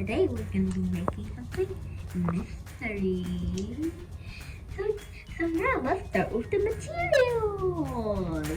today we're going to be making something mystery. So now let's start with the materials.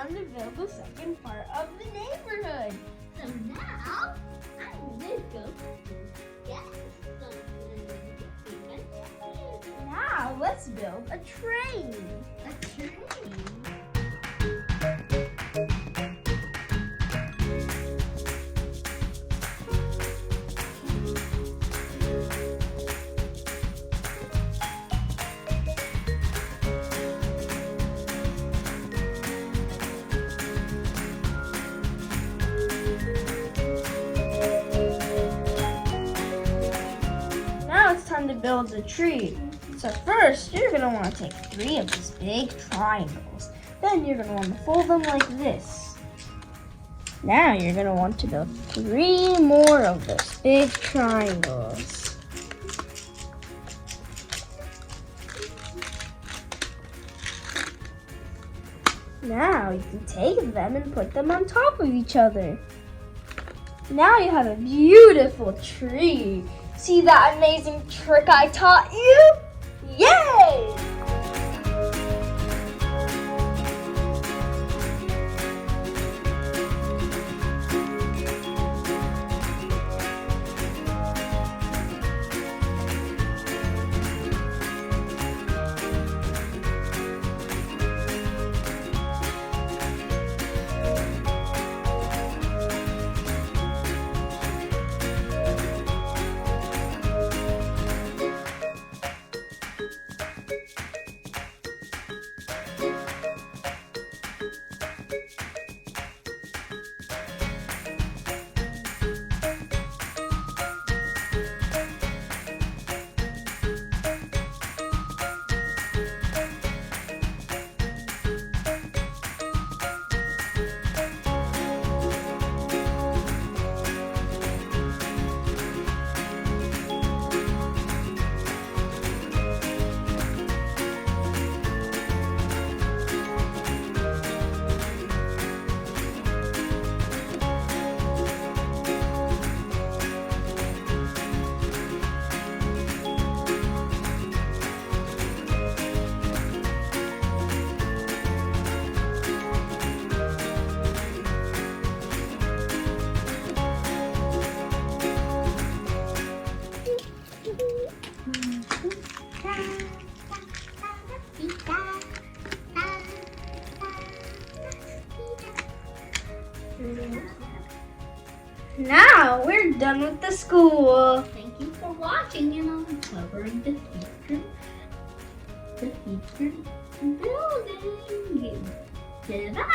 To build the second part of the neighborhood. So now I'm going to go get something. Now let's build a train. A train. Time to build a tree. So first, you're going to want to take 3 of these big triangles. Then you're going to want to fold them like this. Now you're going to want to build 3 more of those big triangles. Now you can take them and put them on top of each other. Now you have a beautiful tree. See that amazing trick I taught you? Yay! Now we're done with the school. Thank you for watching, and I'll cover the future building. Goodbye.